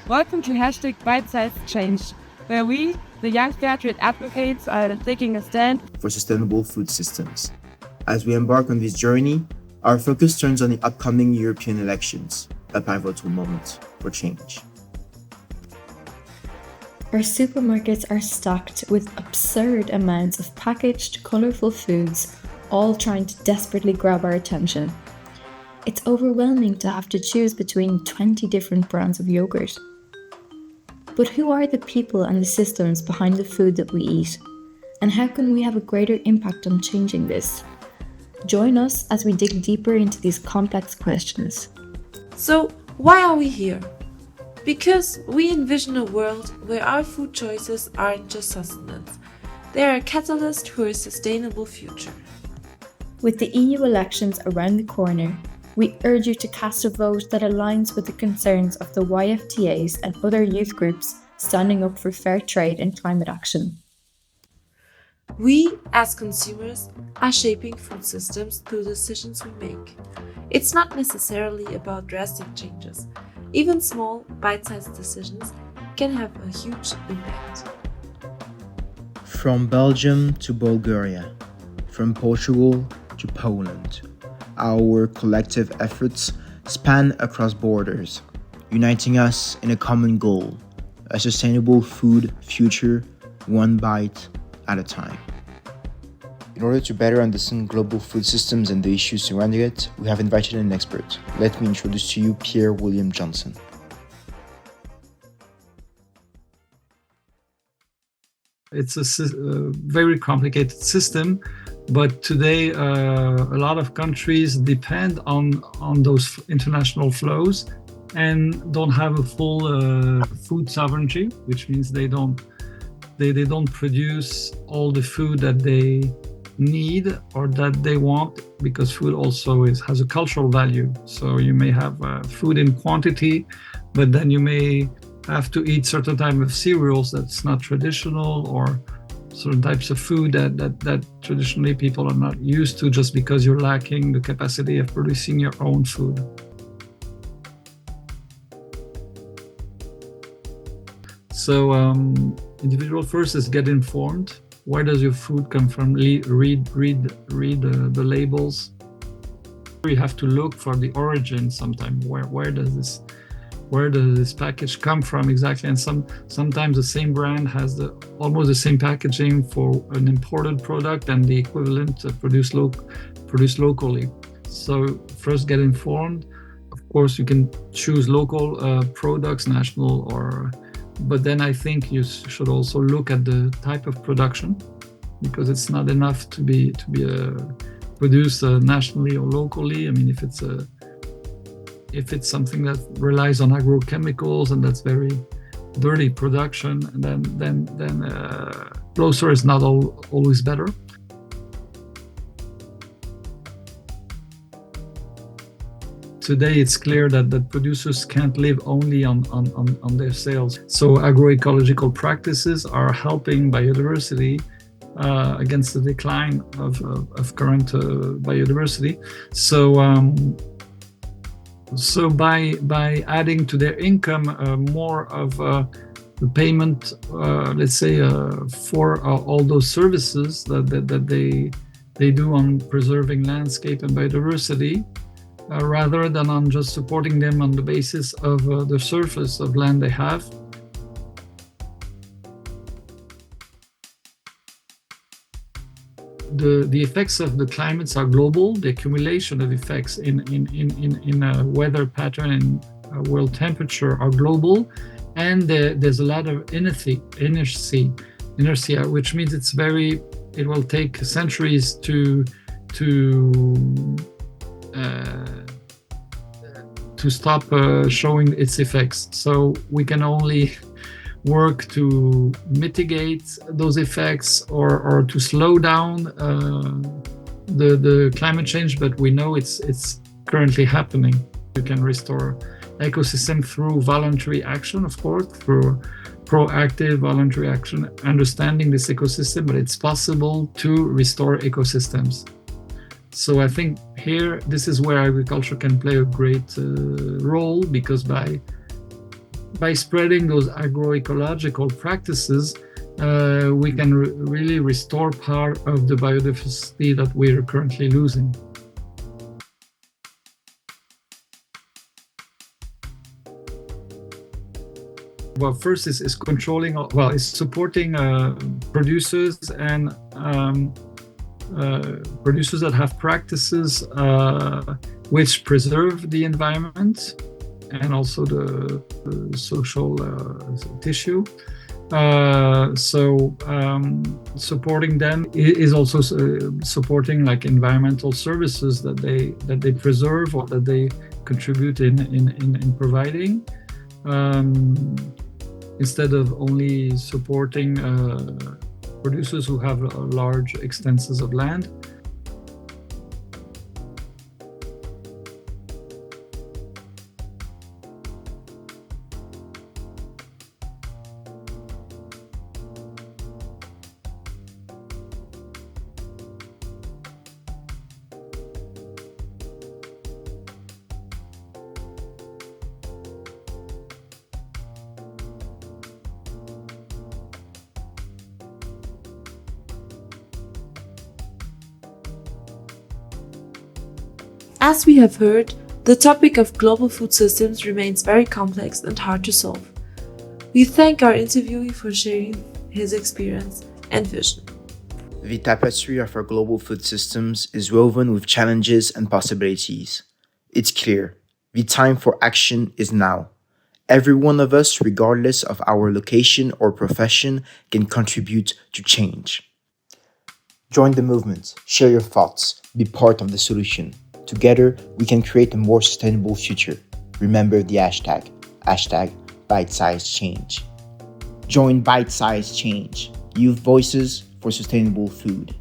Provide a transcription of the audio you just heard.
Welcome to hashtag Bite-Sized Change, where we, the young fair trade advocates, are taking a stand for sustainable food systems. As we embark on this journey, our focus turns on the upcoming European elections, a pivotal moment for change. Our supermarkets are stocked with absurd amounts of packaged, colourful foods, all trying to desperately grab our attention. It's overwhelming to have to choose between 20 different brands of yogurt. But who are the people and the systems behind the food that we eat? And how can we have a greater impact on changing this? Join us as we dig deeper into these complex questions. So, why are we here? Because we envision a world where our food choices aren't just sustenance, they are a catalyst for a sustainable future. With the EU elections around the corner, we urge you to cast a vote that aligns with the concerns of the YFTAs and other youth groups standing up for fair trade and climate action. We, as consumers, are shaping food systems through the decisions we make. It's not necessarily about drastic changes. Even small, bite-sized decisions can have a huge impact. From Belgium to Bulgaria, from Portugal to Poland, our collective efforts span across borders, uniting us in a common goal, a sustainable food future, one bite at a time. In order to better understand global food systems and the issues surrounding it, we have invited an expert. Let me introduce to you Pierre William Johnson. It's a very complicated system, but today a lot of countries depend on those international flows and don't have a full food sovereignty, which means they don't produce all the food that they need or that they want, because food also has a cultural value. So you may have food in quantity, but then you may have to eat certain type of cereals that's not traditional, or certain types of food that traditionally people are not used to, just because you're lacking the capacity of producing your own food. So individual first is get informed. Where does your food come from? Read the labels. You have to look for the origin sometimes. Where does this package come from exactly? And sometimes the same brand has almost the same packaging for an imported product and the equivalent produced locally. So first get informed. Of course, you can choose local products, national but then I think you should also look at the type of production, because it's not enough to be produced nationally or locally. I mean, if it's something that relies on agrochemicals and that's very dirty production, then closer is not always better. Today, it's clear that producers can't live only on their sales. So agroecological practices are helping biodiversity against the decline of current biodiversity. So by adding to their income more of the payment, let's say, for all those services that they do on preserving landscape and biodiversity, rather than on just supporting them on the basis of the surface of land they have. The effects of the climates are global. The accumulation of effects in a weather pattern and world temperature are global, and there's a lot of inertia, which means it will take centuries to stop showing its effects. So we can only work to mitigate those effects or to slow down the climate change, but we know it's currently happening. You can restore ecosystem through voluntary action, of course, through proactive voluntary action, understanding this ecosystem, but it's possible to restore ecosystems. So I think here, this is where agriculture can play a great role, because by by spreading those agroecological practices, we can really restore part of the biodiversity that we are currently losing. Well, first is controlling, well, is supporting producers and producers that have practices which preserve the environment and also the social tissue. Supporting them is also supporting like environmental services that they preserve or that they contribute in providing. Instead of only supporting producers who have large extenses of land. As we have heard, the topic of global food systems remains very complex and hard to solve. We thank our interviewee for sharing his experience and vision. The tapestry of our global food systems is woven with challenges and possibilities. It's clear, the time for action is now. Every one of us, regardless of our location or profession, can contribute to change. Join the movement, share your thoughts, be part of the solution. Together, we can create a more sustainable future. Remember the hashtag #BiteSize Change. Join Bite Size Change, youth voices for sustainable food.